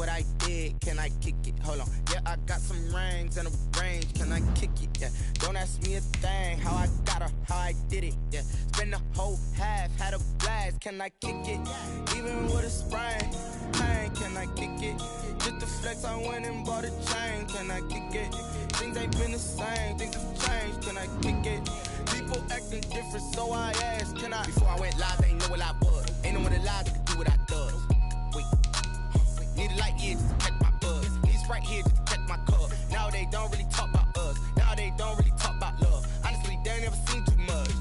what I did, can I kick it? Hold on, yeah, I got some rings and a range, can I kick it? Yeah, don't ask me a thing, how I got her, how I did it. Yeah, spend the whole half, had a blast, can I kick it? Even with a sprain, pain, can I kick it? Just the flex, I went and bought a chain, can I kick it? Things ain't been the same, things have changed, can I kick it? People acting different, so I asked, can I? Before I went live, they ain't know what I was. Ain't no one alive that could do what I does. Wait, need a light here just to catch my buzz. Need right here just to catch my cup. Now they don't really talk about us. Now they don't really talk about love. Honestly, they ain't never seen too much.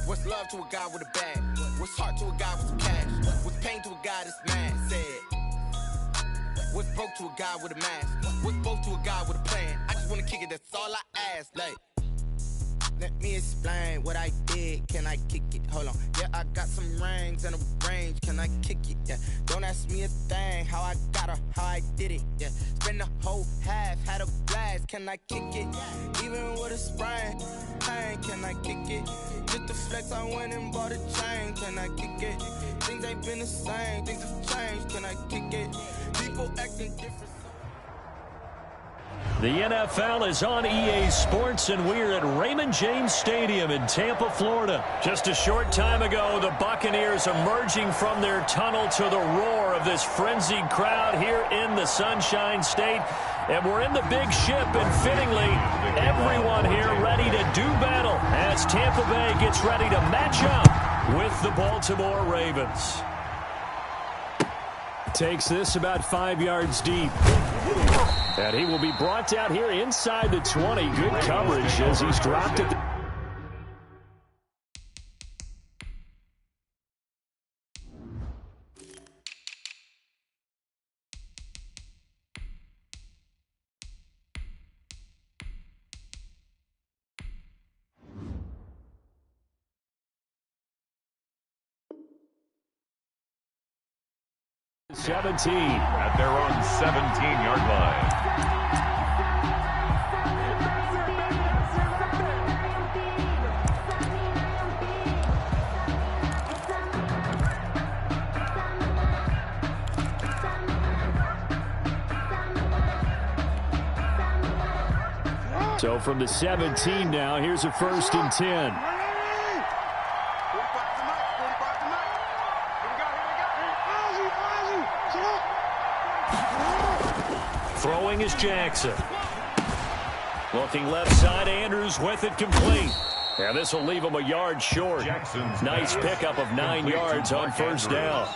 What's love to a guy with a bag? What's heart to a guy with some cash? What's pain to a guy that's mad? Said. What's broke to a guy with a mask? What's both to a guy with a plan? I just wanna kick it, that's all I ask. Like, let me explain what I did, can I kick it? Hold on, yeah, I got some rings and a range, can I kick it? Yeah, don't ask me a thing, how I got her, how I did it. Yeah, spend the whole half, had a blast, can I kick it? Even with a sprain, pain, can I kick it? Just the flex, I went and bought a chain, can I kick it? Things ain't been the same, things have changed, can I kick it? People acting different. The NFL is on EA Sports, and we're at Raymond James Stadium in Tampa, Florida. Just a short time ago, the Buccaneers emerging from their tunnel to the roar of this frenzied crowd here in the Sunshine State. And we're in the big ship, and fittingly, everyone here ready to do battle as Tampa Bay gets ready to match up with the Baltimore Ravens. Takes this about 5 yards deep. And he will be brought down here inside the 20. Good coverage as he's dropped it. At their own 17-yard line. So from the 17 now, here's a 1st and 10. Throwing is Jackson. Looking left side, Andrews with it complete. And this will leave him a yard short. Nice pickup of 9 yards on 1st down.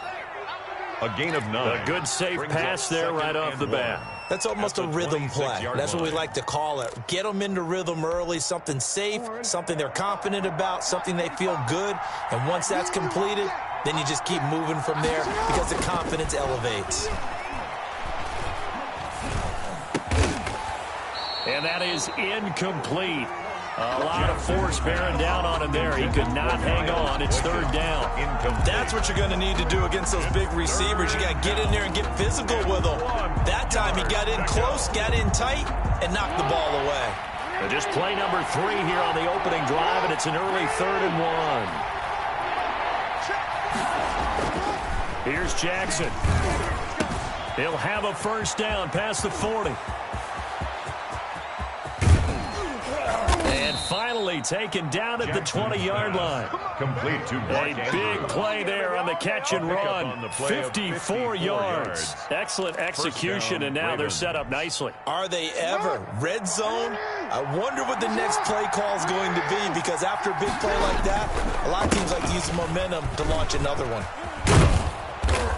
A gain of 9. A good safe pass there right off the bat. That's almost a rhythm play. That's what we like to call it. Get them into rhythm early, something safe, something they're confident about, something they feel good. And once that's completed, then you just keep moving from there because the confidence elevates. And that is incomplete. A lot of force bearing down on him there. He could not hang on. It's 3rd down. That's what you're going to need to do against those big receivers. You got to get in there and get physical with them. That time he got in close, got in tight, and knocked the ball away. And just play number 3 here on the opening drive, and it's an early 3rd and 1. Here's Jackson. He'll have a 1st down past the 40. And finally taken down at the 20-yard line. Complete to a big play there on the catch and run. 54 yards. Excellent execution, and now they're set up nicely. Are they ever? Red zone? I wonder what the next play call is going to be, because after a big play like that, a lot of teams like to use the momentum to launch another one.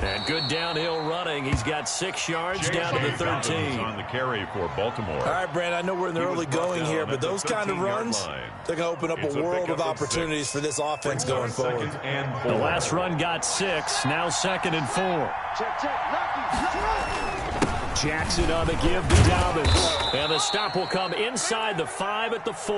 And good downhill running. He's got 6 yards down to the 13. On the carry for Baltimore. All right, Brand, I know we're in the early going here, but those kind of runs, they're going to open up a world of opportunities for this offense going forward. The last run got 6. Now 2nd and 4. Jackson on the give to Dobbins. And the stop will come inside the 5 at the 4.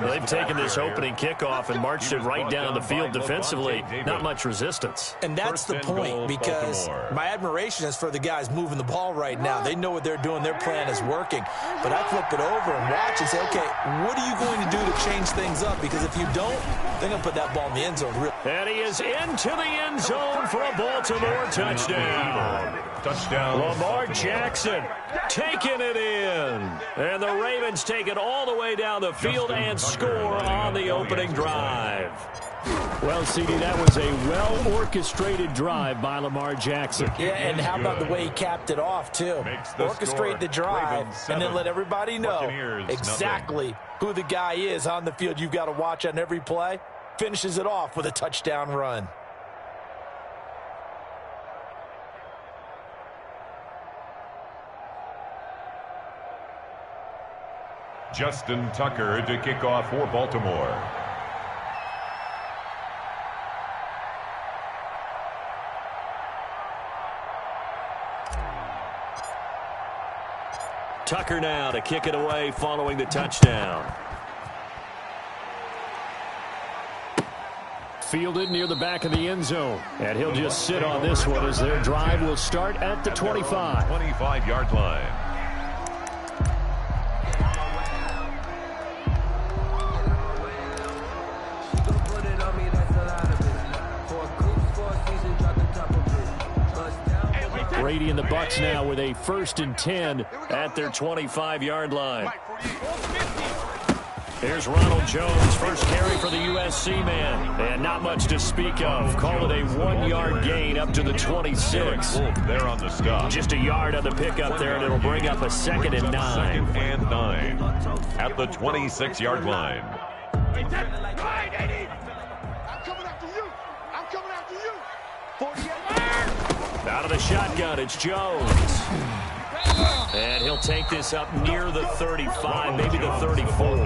They've taken this opening kickoff and marched it right down the field defensively. Not much resistance. And that's the point, because my admiration is for the guys moving the ball right now. They know what they're doing. Their plan is working. But I flip it over and watch and say, okay, what are you going to do to change things up? Because if you don't, they're going to put that ball in the end zone. And he is into the end zone for a Baltimore touchdown. Lamar Jackson taking it in. And the Ravens take it all the way down the field and score on the opening drive. Well, CD, that was a well-orchestrated drive by Lamar Jackson. Yeah, and how about the way he capped it off, too? Orchestrate the drive and then let everybody know exactly who the guy is on the field you've got to watch on every play. Finishes it off with a touchdown run. Justin Tucker to kick off for Baltimore. Tucker now to kick it away following the touchdown. Fielded near the back of the end zone. And he'll just sit on this one as their drive will start at the 25. 25-yard line. Brady and the Bucs now with a 1st and 10 at their 25-yard line. Here's Ronald Jones, first carry for the USC man. And not much to speak of. Call it a 1-yard gain up to the 26. There on the stop. Just a yard on the pickup there, and it'll bring up a 2nd and 9. 2nd and 9 at the 26-yard line. I'm coming after you. I'm coming after you. 48. Out of the shotgun, it's Jones. And he'll take this up near the 35, maybe the 34.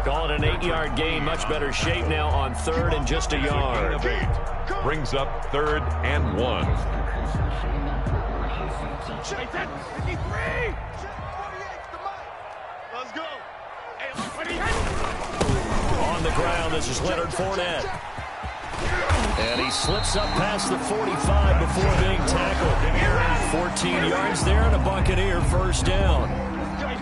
Call it an 8-yard gain. Much better shape now on 3rd and just a yard. Brings up 3rd and 1. Let's go. On the ground, this is Leonard Fournette. And he slips up past the 45 before being tackled. 14 yards there and a Buccaneer first down.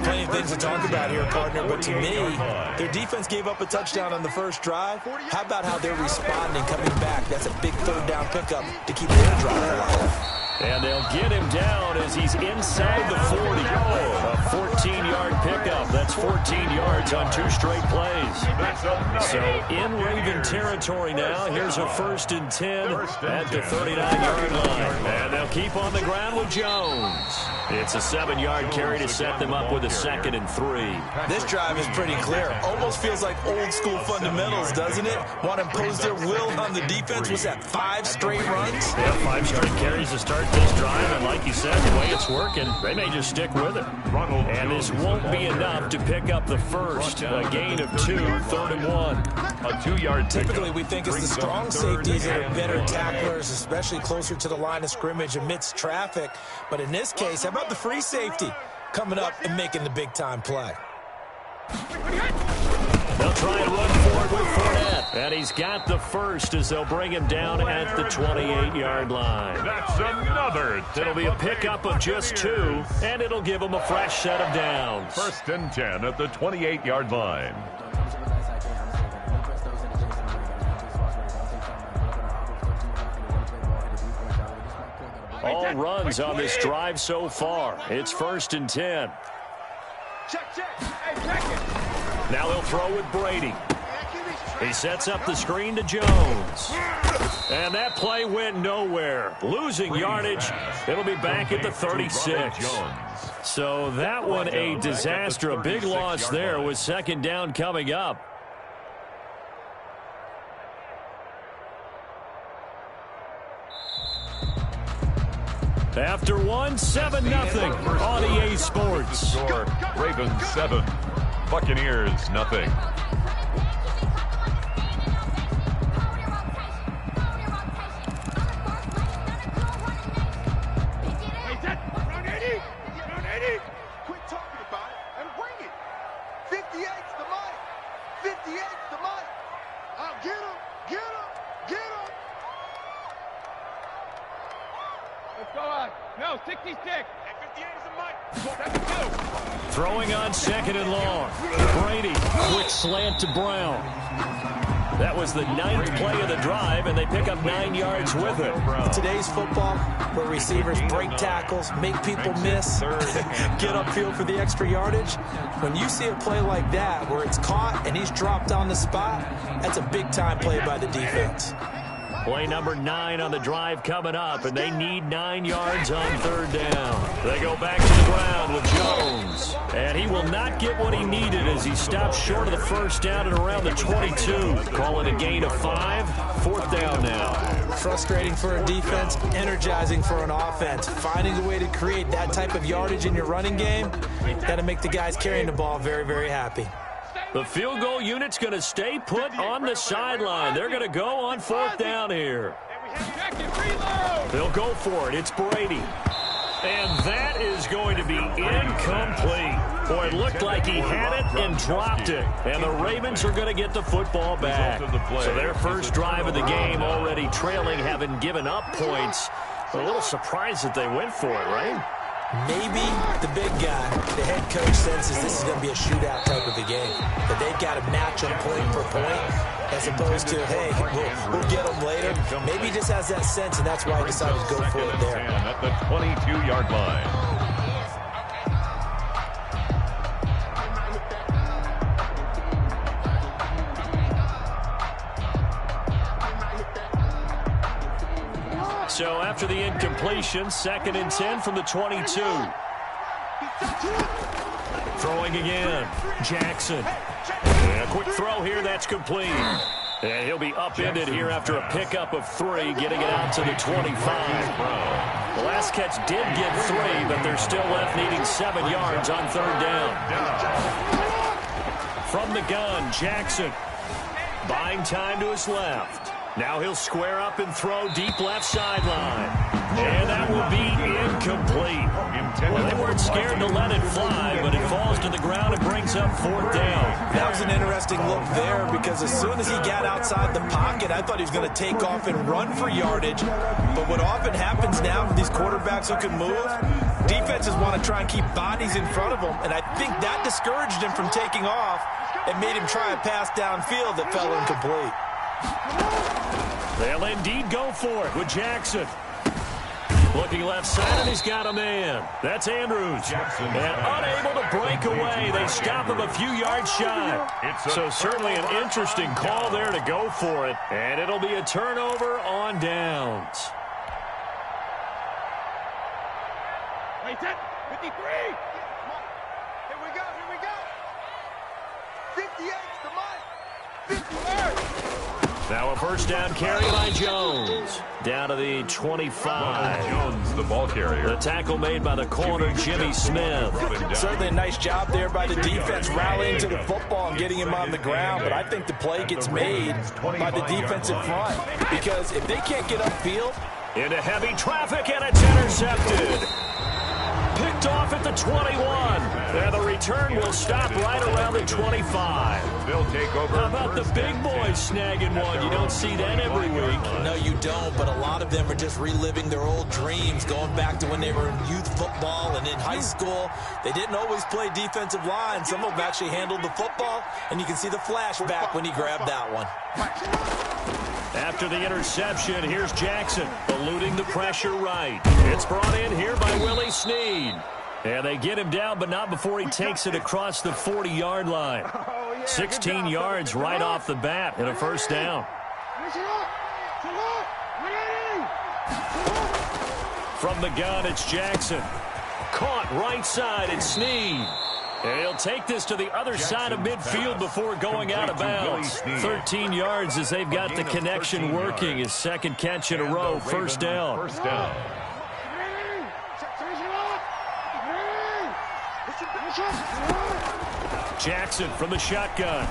Plenty of things to talk about here, partner, but to me, their defense gave up a touchdown on the first drive. How about how they're responding, coming back? That's a big 3rd down pickup to keep their drive alive. And they'll get him down as he's inside the 40. A 14-yard pickup. That's 14 yards on 2 straight plays. So in Raven territory now, here's a 1st and 10 at the 39-yard line. And they'll keep on the ground with Jones. It's a 7-yard carry to set them up with a 2nd and 3. This drive is pretty clear. Almost feels like old school fundamentals, doesn't it? Want to impose their will on the defense. Was that 5 straight runs? Yeah, 5 straight carries to start this drive, and like you said, the way it's working, they may just stick with it. And this won't be enough to pick up the first. A gain of 2, 3rd and 1. A 2-yard Typically, we think it's the strong safeties that are better tacklers, especially closer to the line of scrimmage amidst traffic. But in this case, how about the free safety coming up and making the big-time play? They'll try and run forward with Fournette. And he's got the first as they'll bring him down at the 28-yard line. That's another. It'll be a pickup of just 2, and it'll give them a fresh set of downs. 1st and 10 at the 28-yard line. All runs on this drive so far. It's 1st and 10. Now he'll throw with Brady. He sets up the screen to Jones. And that play went nowhere. Losing yardage. It'll be back at the 36. So that one a disaster. A big loss there with 2nd down coming up. After 7-0 on EA Sports. Score, Ravens 7, Buccaneers 0. Let's go. No, 66. And 58 is a mic. Throwing on 2nd and long. Brady, quick slant to Brown. That was the 9th play of the drive, and they pick up 9 yards with it. Today's football, where receivers break tackles, make people miss, get upfield for the extra yardage. When you see a play like that, where it's caught and he's dropped on the spot, that's a big-time play by the defense. Play number 9 on the drive coming up, and they need 9 yards on 3rd down. They go back to the ground with Jones. And he will not get what he needed as he stops short of the 1st down and around the 22. Call it a gain of 5. 4th down now. Frustrating for a defense, energizing for an offense. Finding a way to create that type of yardage in your running game, got to make the guys carrying the ball very, very happy. The field goal unit's going to stay put on the sideline. They're going to go on 4th down here. They'll go for it. It's Brady. And that is going to be incomplete. Boy, it looked like he had it and dropped it. And the Ravens are going to get the football back. So their first drive of the game already trailing, having given up points. A little surprised that they went for it, right? Maybe the big guy, the head coach, senses this is going to be a shootout type of a game. That they've got to match them point for point, as opposed to, hey, we'll get them later. Maybe he just has that sense, and that's why he decided to go for it there. At the 22-yard line. So after the incompletion, 2nd and 10 from the 22. Throwing again. Jackson. And a quick throw here. That's complete. And he'll be upended here after a pickup of 3, getting it out to the 25. The last catch did get 3, but they're still left needing 7 yards on 3rd down. From the gun, Jackson. Buying time to his left. Now he'll square up and throw deep left sideline. And that will be incomplete. Well, they weren't scared to let it fly, but it falls to the ground and brings up 4th down. That was an interesting look there, because as soon as he got outside the pocket, I thought he was going to take off and run for yardage. But what often happens now with these quarterbacks who can move, defenses want to try and keep bodies in front of them, and I think that discouraged him from taking off and made him try a pass downfield that fell incomplete. They'll indeed go for it with Jackson. Looking left side, and he's got a man. That's Andrews. And unable to break away. They stop him a few yards shy. So certainly an interesting call there to go for it. And it'll be a turnover on downs. Wait, 53. Here we go. 58 to mine. 53. Now a 1st down carry by Jones. Down to the 25. Jones, the ball carrier. The tackle made by the corner, Jimmy Smith. Certainly a nice job there by the defense, rallying to the football and getting him on the ground. But I think the play gets made by the defensive front, because if they can't get upfield. Into heavy traffic, and it's intercepted. Picked off at the 21. And the return will stop right around the 25. They'll take over. How about the big boys snagging one? You don't see that every week. No, you don't, but a lot of them are just reliving their old dreams, going back to when they were in youth football and in high school. They didn't always play defensive line. Some of them actually handled the football, and you can see the flashback when he grabbed that one. After the interception, here's Jackson, eluding the pressure right. It's brought in here by Willie Snead. And they get him down, but not before he takes it across the 40-yard line. 16 yards right off the bat and a 1st down. From the gun, it's Jackson. Caught right side, it's Snead. And he'll take this to the other side of midfield before going out of bounds. 13 yards as they've got the connection working. His 2nd catch in a row, 1st down. 1st down. Jackson from the shotgun.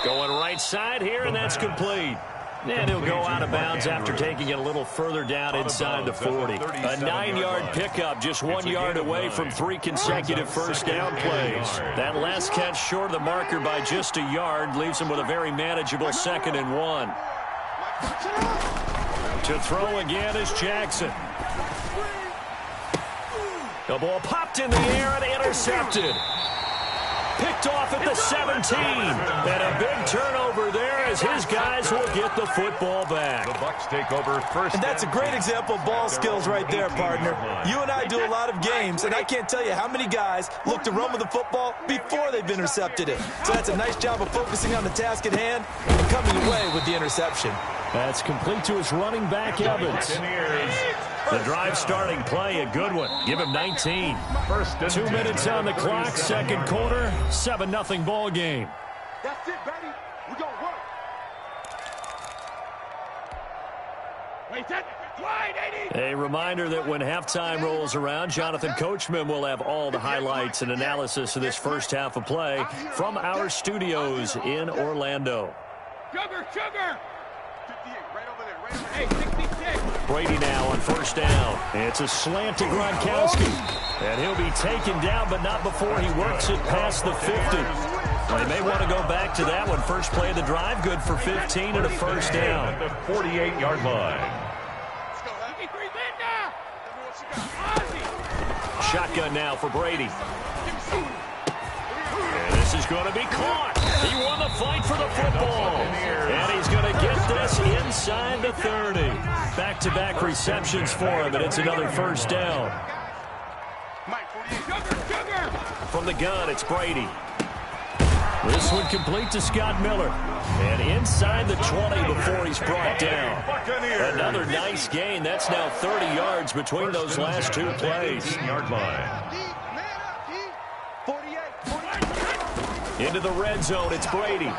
Going right side here, and that's complete. And he'll go out of bounds after taking it a little further down inside the 40. A 9-yard pickup, just 1 yard away from 3 consecutive 1st down plays. That last catch short of the marker by just a yard leaves him with a very manageable 2nd and 1. To throw again is Jackson. The ball popped in the air and intercepted. Picked off at the 17. And a big turnover there as his guys will get the football back. The Bucs take over first. And that's a great example of ball skills right there, partner. You and I do a lot of games, and I can't tell you how many guys look to run with the football before they've intercepted it. So that's a nice job of focusing on the task at hand and coming away with the interception. That's complete to his running back, Evans. The drive starting play, a good one. Give him 19. 2 minutes on the clock, second quarter, 7-0 ball game. That's it, baby. We're going to work. Wait, that wide 80. A reminder that when halftime rolls around, Jonathan Coachman will have all the highlights and analysis of this first half of play from our studios in Orlando. Sugar, sugar. 58, right over there, right over there. Hey, 66. Brady now on first down. It's a slant to Gronkowski. And he'll be taken down, but not before he works it past the 50. They may want to go back to that one. First play of the drive, good for 15 and a first down. At the 48-yard line. Shotgun now for Brady. And this is going to be caught. He won the fight for the football. And he's going to get this inside the 30. Back-to-back receptions for him, and it's another first down. From the gun, it's Brady. This one complete to Scott Miller. And inside the 20 before he's brought down. Another nice gain. That's now 30 yards between those last two plays. 18-yard line. Into the red zone, it's Brady.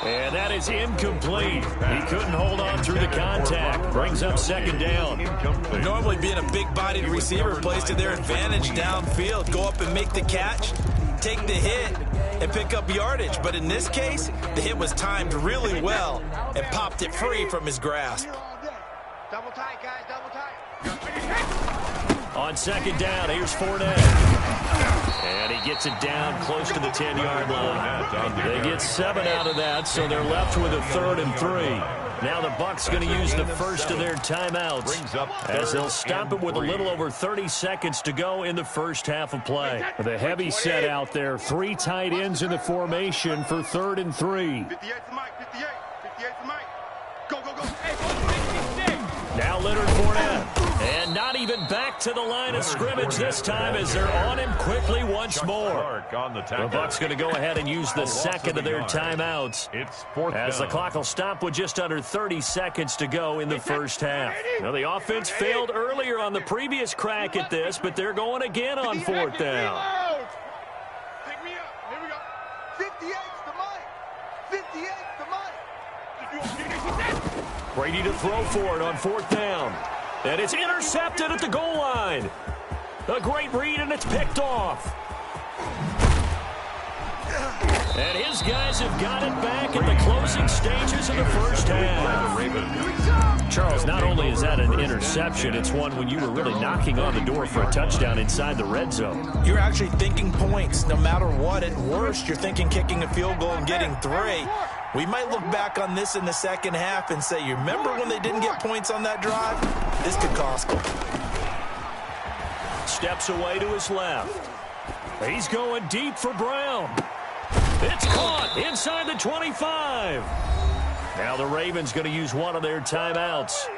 And that is incomplete. He couldn't hold on through the contact. Brings up second down. Normally being a big-bodied receiver plays to their advantage downfield. Go up and make the catch, take the hit, and pick up yardage. But in this case, the hit was timed really well and popped it free from his grasp. Double tight, guys, double tight. On second down, here's Fournette. And he gets it down close to the 10-yard line. They get 7 out of that, so they're left with a 3rd and 3. Now the Bucs going to use the first of their timeouts as they'll stop it with a little over 30 seconds to go in the first half of play. The heavy set out there, 3 tight ends in the formation for 3rd and 3. 58 to Mike, 58 to Mike. Go, go, go. Now Leonard Fournette. And not even back to the line of scrimmage this time as they're on him quickly once more. The Bucs going to go ahead and use the second of their timeouts as the clock will stop with just under 30 seconds to go in the first half. Now the offense failed earlier on the previous crack at this, but they're going again on 4th down. Pick me up. Here we go. 58 to Mike. 58 to Mike. Brady to throw for it on 4th down. And it's intercepted at the goal line. A great read, and it's picked off. And his guys have got it back in the closing stages of the first half. Charles, not only is that an interception, it's one when you were really knocking on the door for a touchdown inside the red zone. You're actually thinking points no matter what. At worst, you're thinking kicking a field goal and getting 3. We might look back on this in the second half and say, you remember when they didn't get points on that drive? This could cost them. Steps away to his left. He's going deep for Brown. It's caught inside the 25. Now the Ravens going to use one of their timeouts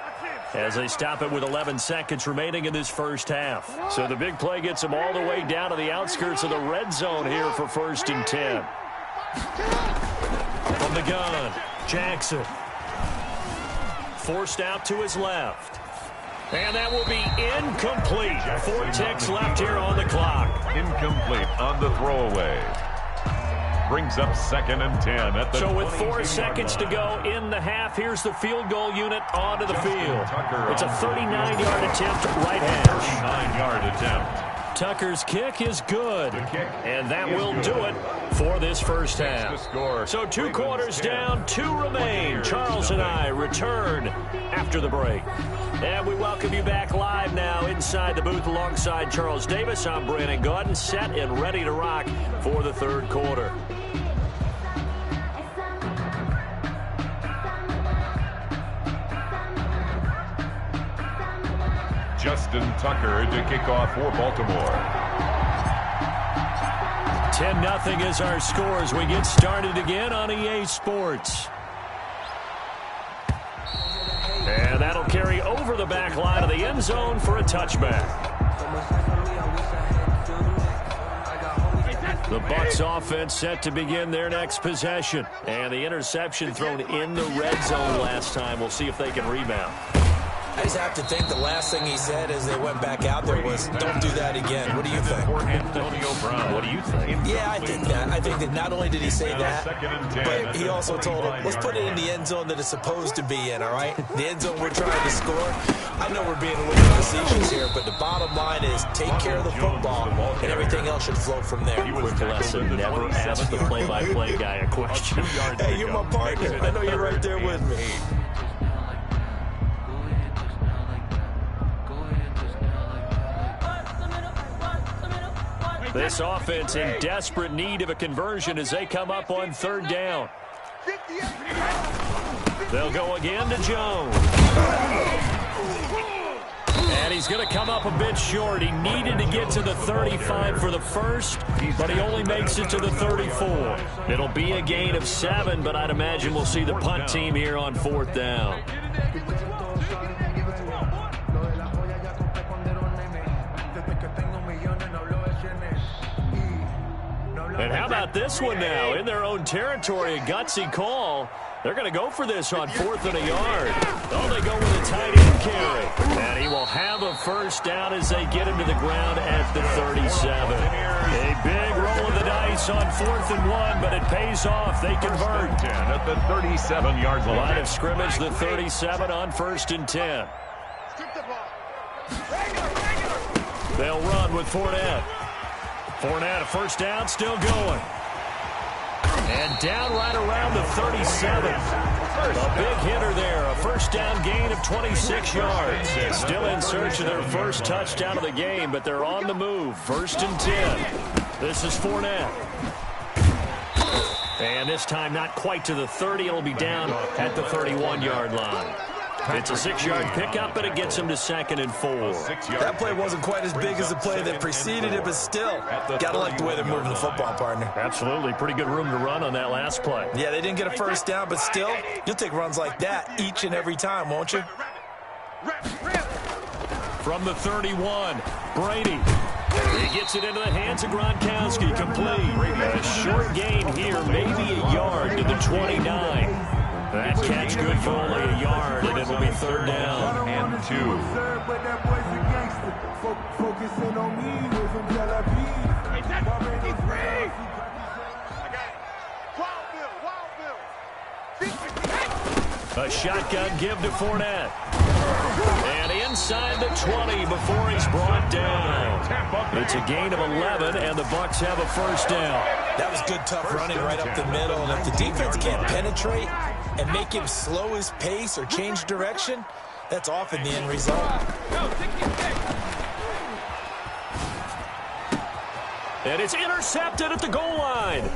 as they stop it with 11 seconds remaining in this first half. So the big play gets them all the way down to the outskirts of the red zone here for 1st and 10. From the gun, Jackson. Forced out to his left. And that will be incomplete. 4 ticks left here on the clock. Incomplete on the throwaway. Brings up 2nd and 10 at the So with 4 seconds to go in the half, here's the field goal unit onto the field. It's a 39-yard attempt right hash. 9-yard attempt. Tucker's kick is good, and that will do it for this first half. So 2 quarters down, 2 remain. Charles and I return after the break. And we welcome you back live now inside the booth alongside Charles Davis. I'm Brandon Gaudin, set and ready to rock for the 3rd quarter. Justin Tucker to kick off for Baltimore. 10-0 is our score as we get started again on EA Sports. And that'll carry over the back line of the end zone for a touchback. The Bucs offense set to begin their next possession. And the interception thrown in the red zone last time. We'll see if they can rebound. I just have to think the last thing he said as they went back out there was, don't do that again. What do you think? Antonio Brown. What do you think? Yeah, I think that. I think that not only did he say that, but he also told him, let's put it in the end zone that it's supposed to be in, all right? The end zone we're trying to score. I know we're being a little facetious here, but the bottom line is take care of the football, and everything else should flow from there. Quick lesson, never ask the play-by-play guy a question. Hey, you're my partner. I know you're right there with me. This offense in desperate need of a conversion as they come up on third down. They'll go again to Jones. And he's going to come up a bit short. He needed to get to the 35 for the first, but he only makes it to the 34. It'll be a gain of 7, but I'd imagine we'll see the punt team here on fourth down. And how about this one now? In their own territory, a gutsy call. They're going to go for this on 4th and a yard. Oh, they go with a tight end carry. And he will have a first down as they get him to the ground at the 37. A big roll of the dice on 4th and 1, but it pays off. They convert. 10 at the 37-yard line. Line of scrimmage, the 37 on 1st and 10. They'll run with Fournette. Fournette, a first down, still going. And down right around the 37. A big hitter there. A first down gain of 26 yards. Still in search of their first touchdown of the game, but they're on the move. 1st and 10. This is Fournette. And this time not quite to the 30. It'll be down at the 31-yard line. It's a 6-yard pickup, but it gets him to 2nd and 4. That play wasn't quite as big as the play that preceded it, but still, gotta like the way they're moving the football, partner. Absolutely. Pretty good room to run on that last play. Yeah, they didn't get a first down, but still, you'll take runs like that each and every time, won't you? From the 31, Brady. He gets it into the hands of Gronkowski, complete. A short gain here, maybe a yard to the 29. That catch good for only a yard, and it'll be 3rd down and 2. A shotgun give to Fournette. And inside the 20 before he's brought down. It's a gain of 11, and the Bucs have a first down. That was good, tough running right up the middle. And if the defense can't penetrate and make him slow his pace or change direction, that's often the end result. And it's intercepted at the goal line.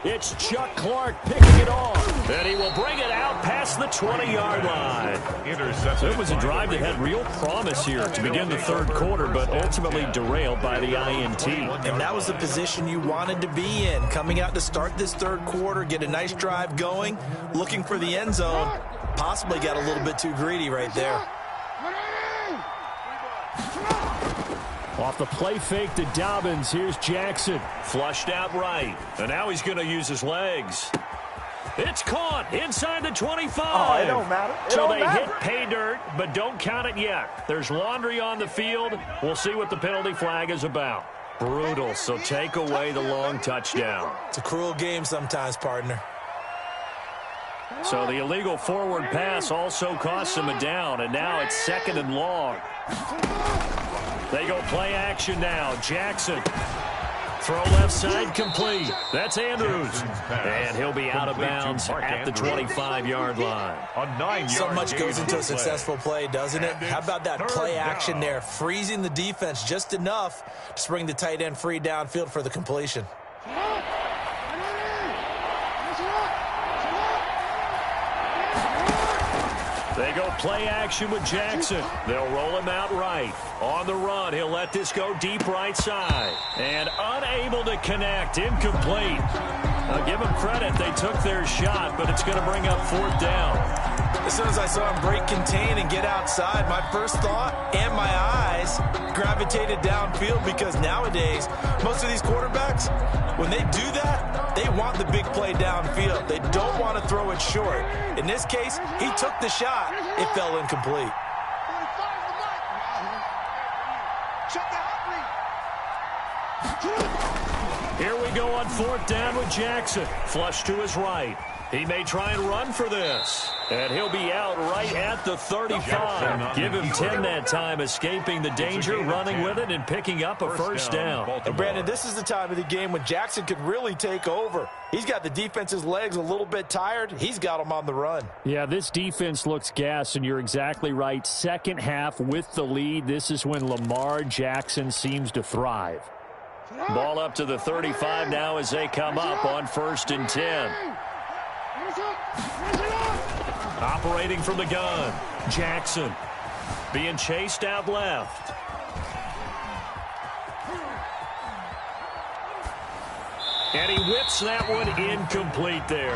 It's Chuck Clark picking it off. And he will bring it out past the 20-yard line. So it was a drive that had real promise here to begin the 3rd quarter, but ultimately derailed by the INT. And that was the position you wanted to be in. Coming out to start this 3rd quarter, get a nice drive going, looking for the end zone. Possibly got a little bit too greedy right there. Off the play fake to Dobbins, here's Jackson. Flushed out right. And now he's going to use his legs. It's caught inside the 25. Oh, it don't matter. So they hit pay dirt, but don't count it yet. There's laundry on the field. We'll see what the penalty flag is about. Brutal, so take away the long touchdown. It's a cruel game sometimes, partner. So the illegal forward pass also costs him a down, and now it's 2nd and long. They go play action now. Jackson. Throw left side complete. That's Andrews. And he'll be out of bounds at the 25-yard line. So much goes into a successful play, doesn't it? How about that play action there? Freezing the defense just enough to bring the tight end free downfield for the completion. They go play action with Jackson. They'll roll him out right. On the run, he'll let this go deep right side. And unable to connect. Incomplete. Now give them credit. They took their shot, but it's going to bring up 4th down. As soon as I saw him break contain and get outside, my first thought and my eyes gravitated downfield, because nowadays, most of these quarterbacks, when they do that, they want the big play downfield. They don't want to throw it short. In this case, he took the shot. It fell incomplete. Here we go on 4th down with Jackson. Flush to his right. He may try and run for this. And he'll be out right at the 35. Give him 10 that time, escaping the danger, running with it, and picking up a first down. And Brandon, this is the time of the game when Jackson could really take over. He's got the defense's legs a little bit tired. He's got them on the run. Yeah, this defense looks gassed, and you're exactly right. Second half with the lead, this is when Lamar Jackson seems to thrive. Ball up to the 35 now as they come up on 1st and 10. Operating from the gun, Jackson being chased out left. And he whips that one incomplete there.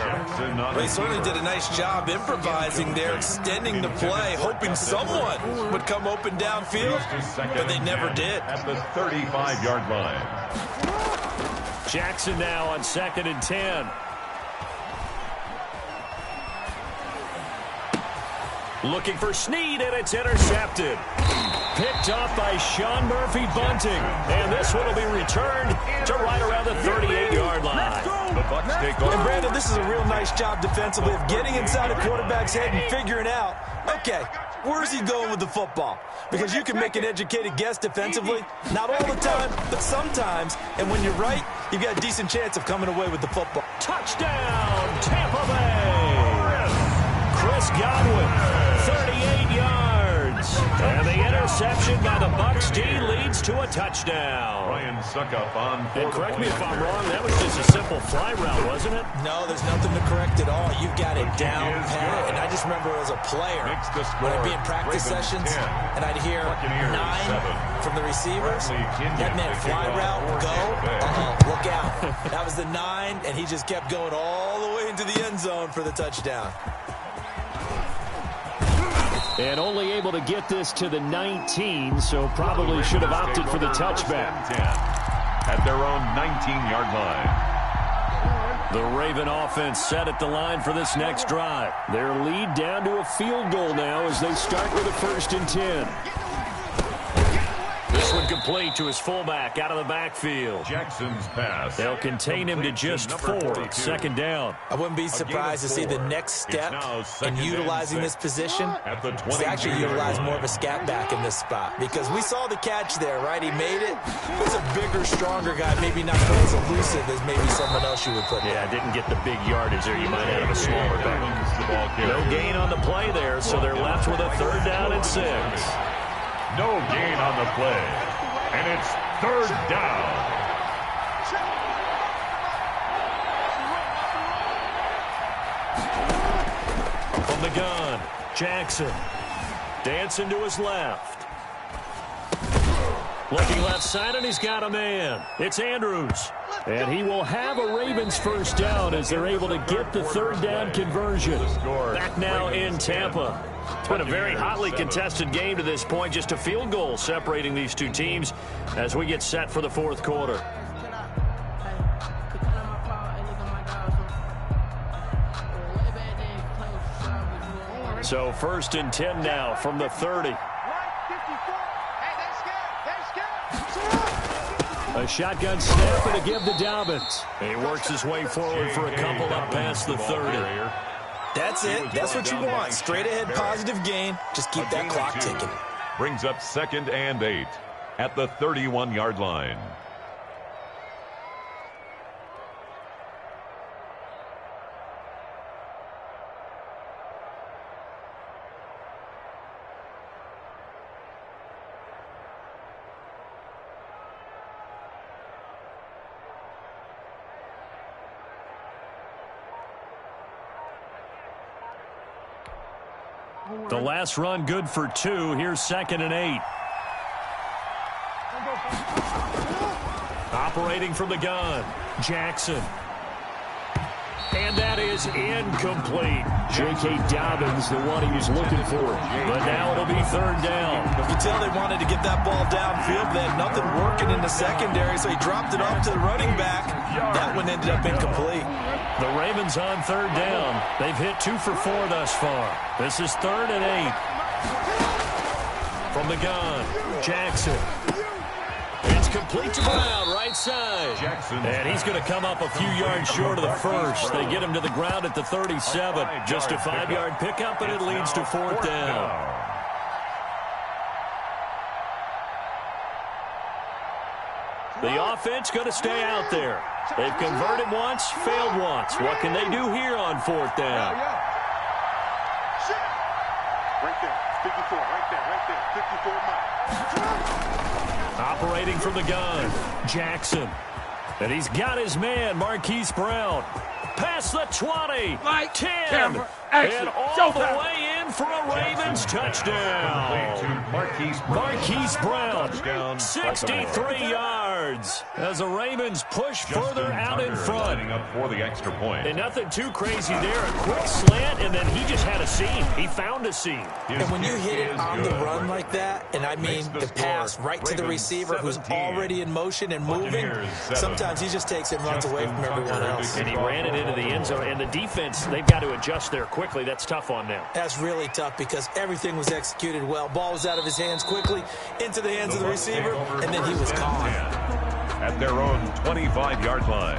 Well, he certainly did a nice job improvising there, extending the play, hoping someone would come open downfield, but they never did. At the 35-yard line. Jackson now on 2nd and 10. Looking for Snead, and it's intercepted. Picked off by Sean Murphy Bunting. And this one will be returned to right around the 38-yard line. The Bucks take over. And Brandon, this is a real nice job defensively of getting inside a quarterback's head and figuring out, okay, where's he going with the football? Because you can make an educated guess defensively. Not all the time, but sometimes. And when you're right, you've got a decent chance of coming away with the football. Touchdown, Tampa Bay. Chris Godwin, 38 yards. And the interception by the Bucks D leads to a touchdown. Ryan Suckup on. And correct me if I'm wrong, that was just a simple fly route, wasn't it? No, there's nothing to correct at all. You've got it down pat. And I just remember as a player, when I'd be in practice sessions, and I'd hear 9 from the receivers. That meant fly route, go, look out. That was the 9, and he just kept going all the way into the end zone for the touchdown. And only able to get this to the 19, so probably should have opted for the touchback. At their own 19-yard line. The Raven offense set at the line for this next drive. Their lead down to a field goal now as they start with a 1st and 10. This one complete to his fullback out of the backfield. Jackson's pass. They'll contain him to just 4. 2nd down. I wouldn't be surprised to see the next step in utilizing this position. He's actually utilized more of a scat back in this spot, because we saw the catch there, right? He made it. He's a bigger, stronger guy, maybe not quite as elusive as maybe someone else you would put there. Yeah, didn't get the big yardage there. You might have a smaller back. No gain on the play there, so they're left with a 3rd down and 6. No gain on the play. And it's 3rd down. From the gun, Jackson dancing to his left. Looking left side, and he's got a man. It's Andrews. And he will have a Ravens 1st down as they're able to get the 3rd down conversion. Back now in Tampa. It's been a very hotly contested game to this point. Just a field goal separating these two teams as we get set for the 4th quarter. So 1st and 10 now from the 30. A shotgun snap and a give to Dobbins. He works his way forward for a couple up past the 30. That's it. That's what you want. Straight ahead positive gain. Just keep that clock ticking. Brings up 2nd and 8 at the 31-yard line. The last run good for 2. Here's 2nd and 8. Operating from the gun, Jackson. And that is incomplete. J.K. Dobbins, the one he was looking for. But now it'll be 3rd down. You can tell they wanted to get that ball downfield. They had nothing working in the secondary, so he dropped it off to the running back. That one ended up incomplete. The Ravens on 3rd down. They've hit 2 for 4 thus far. This is 3rd and 8. From the gun, Jackson. It's complete to Brown, right side. Jackson. And he's going to come up a few yards short of the first. They get him to the ground at the 37. Just a 5-yard pickup, and it leads to 4th down. The offense going to stay out there. They've converted once, failed once. What can they do here on 4th down? Right there, 54, right there, 54 miles. Operating from the gun, Jackson. And he's got his man, Marquise Brown. Past the 20, 10, and all the way in for a Ravens touchdown. Marquise Brown, 63 yards as the Ravens push further out in front. Up for the extra point. And nothing too crazy there. A quick slant, and then he just had a seam. He found a seam. And when you hit it on the run like that, and I mean the pass right to the receiver who's already in motion and moving, sometimes he just takes it and runs away from everyone else. And he ran it into the end zone. And the defense, they've got to adjust there quickly. That's tough on them. That's really tough because everything was executed well. Ball was out of his hands quickly, into the hands of the receiver, and then he was gone. At their own 25-yard line.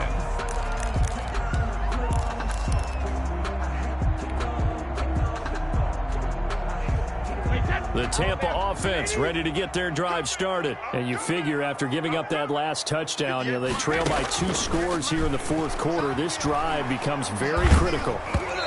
The Tampa offense ready to get their drive started. And you figure after giving up that last touchdown, they trail by 2 scores here in the 4th quarter. This drive becomes very critical.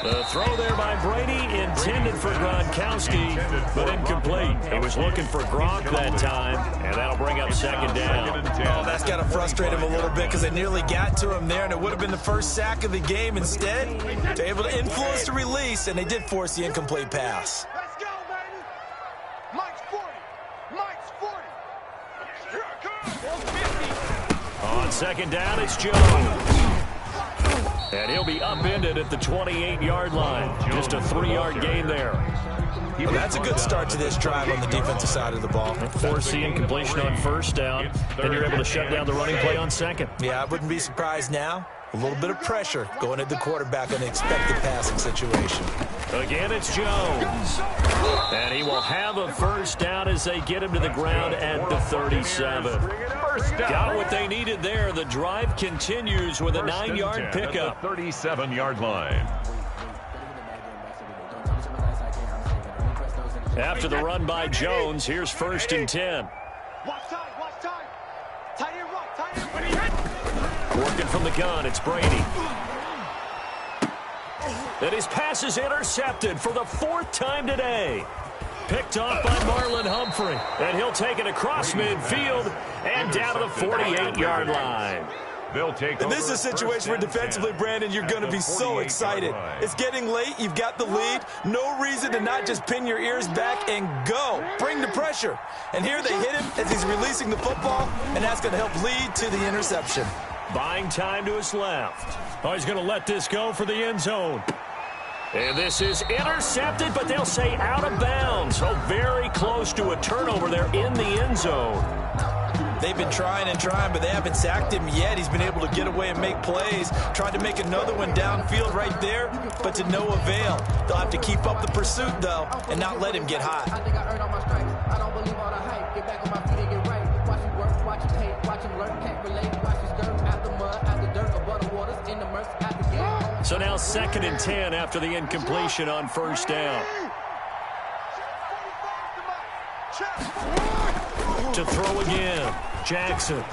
The throw there by Brady, intended for Gronkowski, but incomplete. He was looking for Gronk that time, and that'll bring up 2nd down. Oh, that's got to frustrate him a little bit because they nearly got to him there, and it would have been the first sack of the game. Instead, they're able to influence the release, and they did force the incomplete pass. Let's go, baby. Mike's 40. Mike's 40. Here it comes. 50. On 2nd down, it's Jones. And he'll be upended at the 28-yard line. Just a 3-yard gain there. Well, that's a good start to this drive on the defensive side of the ball. Force the incompletion on 1st down. Then you're able to shut down the running play on 2nd. Yeah, I wouldn't be surprised now. A little bit of pressure going at the quarterback on an expected passing situation. Again, it's Jones. And he will have a 1st down as they get him to the ground at the 37. Got what they needed there. The drive continues with a 9-yard pickup. 37-yard line. After the run by Jones, here's 1st and 10. Watch time, watch time. Tight end rock, tight end. Working from the gun, it's Brady. And his pass is intercepted for the 4th time today. Picked off by Marlon Humphrey. And he'll take it across midfield and down to the 48-yard line. And this is a situation where defensively, Brandon, you're going to be so excited. It's getting late. You've got the lead. No reason to not just pin your ears back and go. Bring the pressure. And here they hit him as he's releasing the football, and that's going to help lead to the interception. Buying time to his left. Oh, he's going to let this go for the end zone. And this is intercepted, but they'll say out of bounds. So very close to a turnover there in the end zone. They've been trying and trying, but they haven't sacked him yet. He's been able to get away and make plays. Tried to make another one downfield right there, but to no avail. They'll have to keep up the pursuit, though, and not let him get hot. I think I earned all my stripes. I don't believe all the hype. Get back on my feet and get right. Watch him work, watch him hate, watch him learn. Can't relate, watch his skirt out the mud, out the dirt, above the waters, in the murks, out the game. So now 2nd and 10 after the incompletion on 1st down. To throw again, Jackson.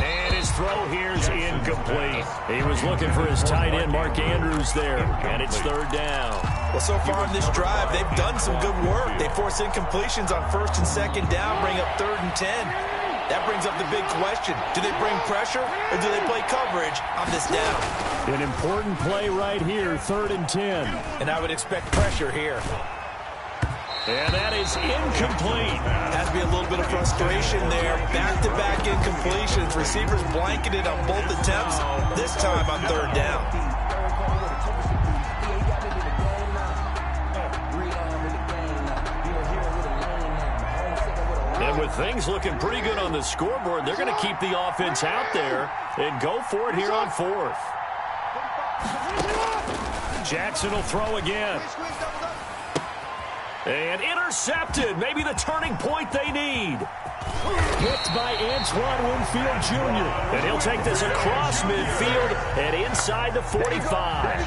And his throw here's incomplete. He was looking for his tight end, Mark Andrews, there. And it's 3rd down. Well, so far in this drive, they've done some good work. They force incompletions on 1st and 2nd down, bring up 3rd and 10. That brings up the big question. Do they bring pressure or do they play coverage on this down? An important play right here, 3rd and 10. And I would expect pressure here. And that is incomplete. Has to be a little bit of frustration there. Back-to-back incompletions. Receivers blanketed on both attempts. This time on 3rd down. And with things looking pretty good on the scoreboard, they're going to keep the offense out there and go for it here on 4th. Jackson will throw again. And intercepted. Maybe the turning point they need. Picked by Antoine Winfield Jr. And he'll take this across midfield and inside the 45.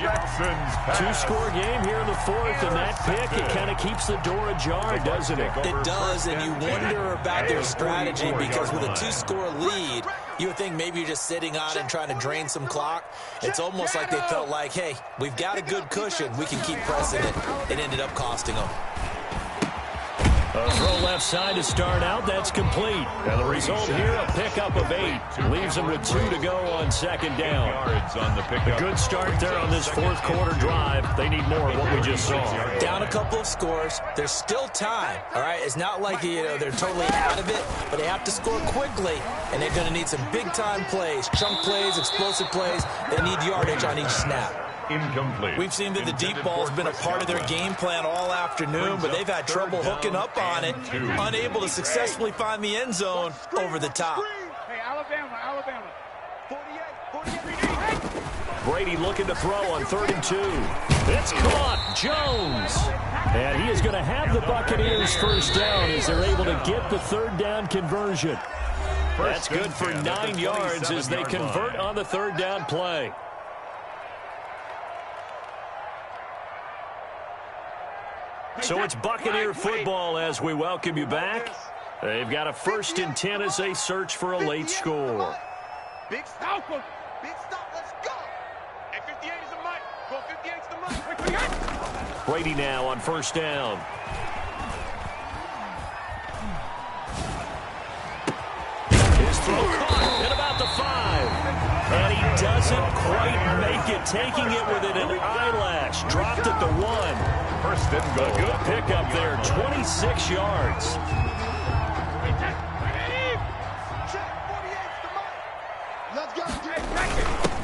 Two-score game here in the 4th, and that pick, it kind of keeps the door ajar, doesn't it? It does, and you wonder about their strategy because with a 2-score lead, you would think maybe you're just sitting on it and trying to drain some clock. It's almost like they felt like, hey, we've got a good cushion. We can keep pressing it. It ended up costing them. A throw left side to start out. That's complete. And the result here, a pickup of 8. Leaves them with 2 to go on 2nd down. A good start there on this 4th quarter drive. They need more of what we just saw. Down a couple of scores. There's still time, all right? It's not like, they're totally out of it, but they have to score quickly, and they're going to need some big-time plays, chunk plays, explosive plays. They need yardage on each snap. Incomplete. We've seen that the deep ball has been a part of their game plan all afternoon, but they've had trouble hooking up on it, unable to successfully find the end zone over the top. Hey, Alabama. 48. Brady looking to throw on 3rd and 2. It's caught. Jones. And he is going to have the Buccaneers first down as they're able to get the 3rd down conversion. That's good for 9 yards as they convert on the 3rd down play. So it's Buccaneer football as we welcome you back. They've got a 1st and 10 as they search for a late score. Big stop, let's go. Hey, 58 is the mic. Go 58 is the mic. Brady now on 1st down. His throw caught at about the 5. And he doesn't quite make it, taking it within an eyelash. Dropped at the 1. First and goal. A good pickup there, 26 yards.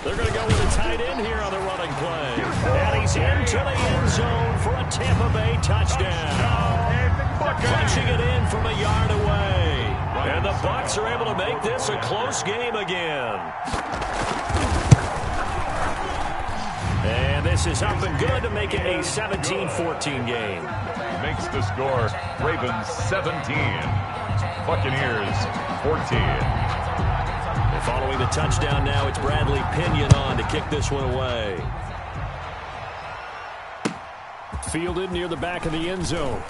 They're going to go with a tight end here on the running play. And he's into the end zone for a Tampa Bay touchdown. Punching it in from a yard away. And the Bucs are able to make this a close game again. And this is up and good to make it a 17-14 game. Makes the score Ravens 17, Buccaneers 14. And following the touchdown now, it's Bradley Pinion on to kick this one away. Fielded near the back of the end zone.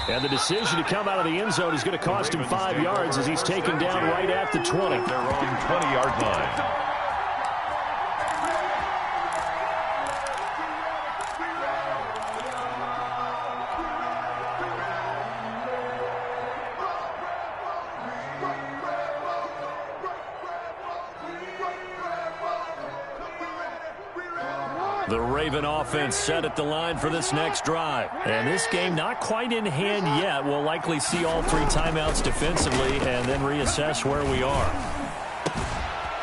And the decision to come out of the end zone is going to cost him 5 yards as he's taken down right at the 20. Their own 20-yard line. The Raven offense set at the line for this next drive. And this game not quite in hand yet. We'll likely see all 3 timeouts defensively and then reassess where we are.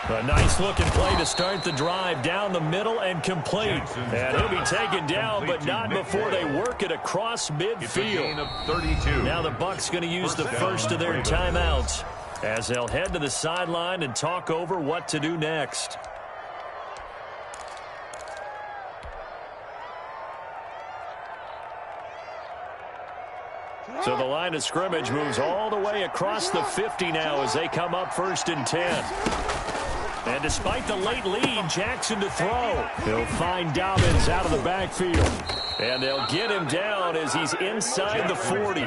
A nice-looking play to start the drive down the middle and complete. And he'll be taken down, but not before they work it across midfield. Now the Bucs going to use the first of their timeouts as they'll head to the sideline and talk over what to do next. So the line of scrimmage moves all the way across the 50 now as they come up 1st and 10. And despite the late lead, Jackson to throw. He'll find Dobbins out of the backfield. And they'll get him down as he's inside the 40.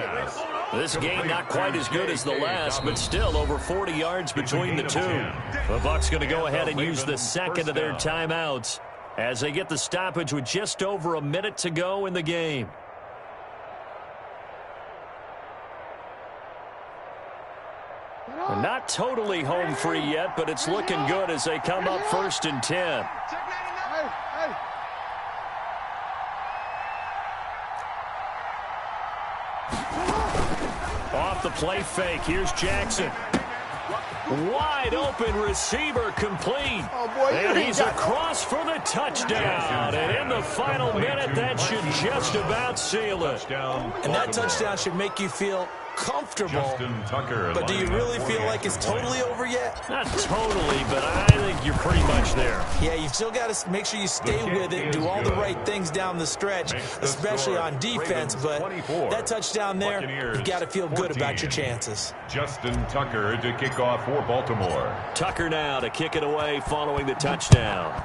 This game not quite as good as the last, but still over 40 yards between the two. The Bucs going to go ahead and use the second of their timeouts as they get the stoppage with just over a minute to go in the game. Not totally home free yet, but it's looking good as they come up 1st and 10. Off the play fake. Here's Jackson. Wide open receiver complete. And he's across for the touchdown. And in the final minute, that should just about seal it. And that touchdown should make you feel comfortable. But do you really feel like it's totally over yet? Not totally, but I think you're pretty much there. Yeah, you've still got to make sure you stay with it and do all the right things down the stretch, especially on defense. But that touchdown there, you've got to feel good about your chances. Justin Tucker to kick off for Baltimore. Tucker now to kick it away following the touchdown.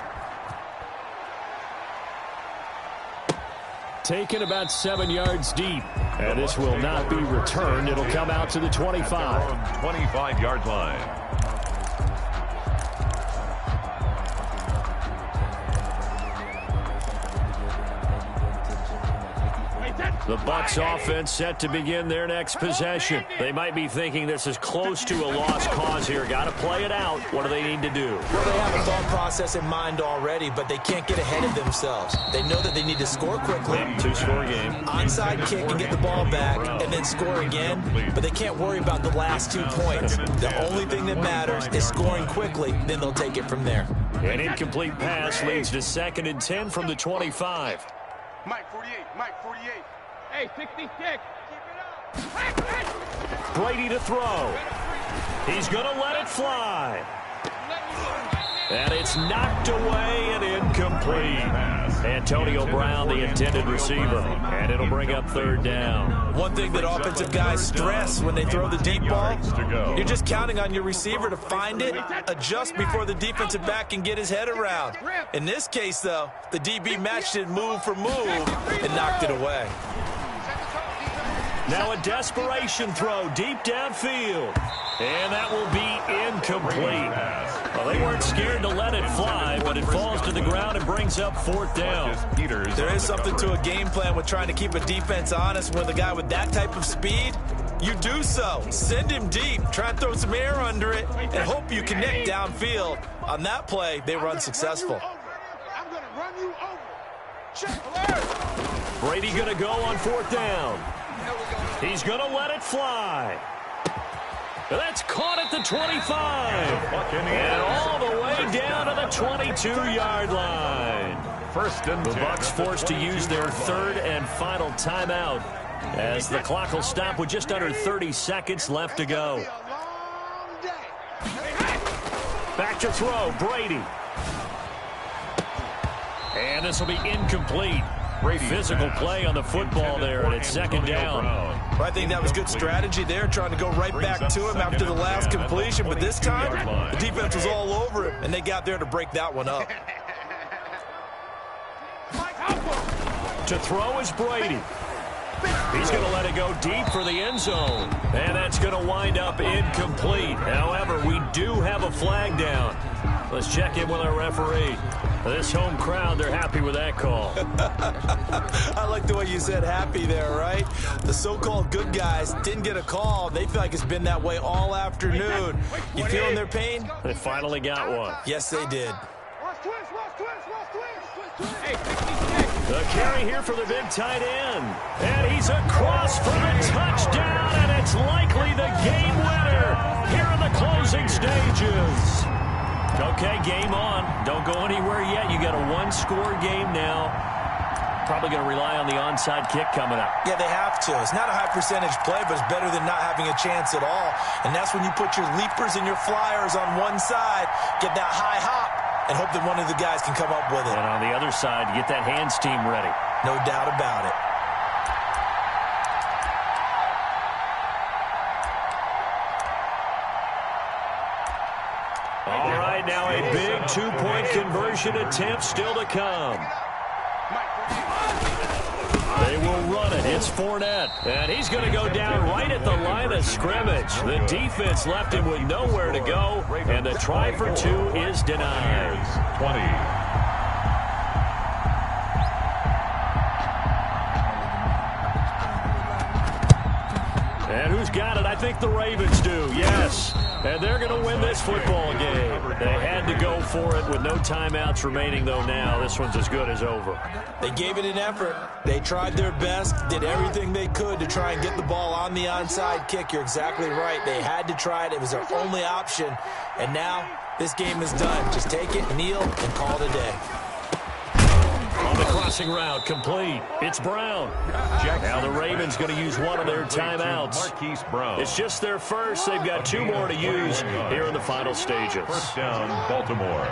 Taken about 7 yards deep. And this will not be returned. It'll come out to the 25. 25-yard line. The Bucs offense set to begin their next possession. They might be thinking this is close to a lost cause here. Got to play it out. What do they need to do? Well, they have a thought process in mind already, but they can't get ahead of themselves. They know that they need to score quickly. Two-score game. Onside kick and get the ball back and then score again, but they can't worry about the last 2 points. The only thing that matters is scoring quickly, then they'll take it from there. An incomplete pass leads to 2nd and 10 from the 25. Mike 48, Mike 48. Hey, 66. Keep it up. Brady to throw. He's going to let it fly. And it's knocked away and incomplete. Antonio Brown, the intended receiver. And it'll bring up 3rd down. One thing that offensive guys stress when they throw the deep ball, you're just counting on your receiver to find it, adjust before the defensive back can get his head around. In this case, though, the DB matched it move for move and knocked it away. Now a desperation throw deep downfield. And that will be incomplete. Well, they weren't scared to let it fly, but it falls to the ground and brings up 4th down. There is something to a game plan with trying to keep a defense honest with a guy with that type of speed. You do so. Send him deep. Try and throw some air under it and hope you connect downfield. On that play, they were unsuccessful. I'm going to run you over. Check. Brady going to go on 4th down. He's going to let it fly. That's caught at the 25. And all the way down to the 22-yard line. The Bucs forced to use their 3rd and final timeout as the clock will stop with just under 30 seconds left to go. Back to throw, Brady. And this will be incomplete. Physical play on the football there, and it's 2nd down. Well, I think that was good strategy there, trying to go right back to him after the last completion. But this time, the defense was all over it, and they got there to break that one up. To throw is Brady. He's going to let it go deep for the end zone. And that's going to wind up incomplete. However, we do have a flag down. Let's check in with our referee. This home crowd, they're happy with that call. I like the way you said happy there, right? The so-called good guys didn't get a call. They feel like it's been that way all afternoon. You feeling their pain? They finally got one. Yes, they did. The carry here for the big tight end. And he's across for the touchdown, and it's likely the game winner here in the closing stages. Okay, game on. Don't go anywhere yet. You got a one-score game now. Probably going to rely on the onside kick coming up. Yeah, they have to. It's not a high-percentage play, but it's better than not having a chance at all. And that's when you put your leapers and your flyers on one side, get that high hop, and hope that one of the guys can come up with it. And on the other side, get that hands team ready. No doubt about it. All right, now a big two-point conversion attempt still to come. They will run it. It's Fournette. And he's going to go down right at the line of scrimmage. The defense left him with nowhere to go. And the try for two is denied. 20. And who's who's got it? I think the Ravens do, yes. And they're going to win this football game. They had to go for it with no timeouts remaining, though now. This one's as good as over. They gave it an effort. They tried their best, did everything they could to try and get the ball on the onside kick. You're exactly right. They had to try it. It was their only option. And now this game is done. Just take it, kneel, and call it a day. On the crossing route, complete. It's Brown. Now the Ravens going to use one of their timeouts. It's just their first. They've got 2 more to use here in the final stages. First down, Baltimore.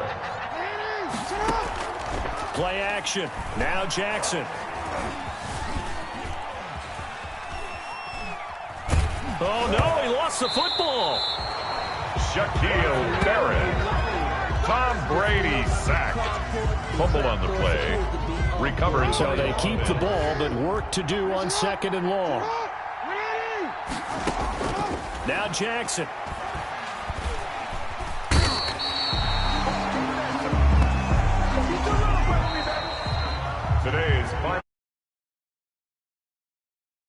Play action. Now Jackson. Oh, no, he lost the football. Shaquille Barrett. Tom Brady sacked. Fumble on the play. Recovered. So they keep the ball, but work to do on 2nd and long. Now Jackson.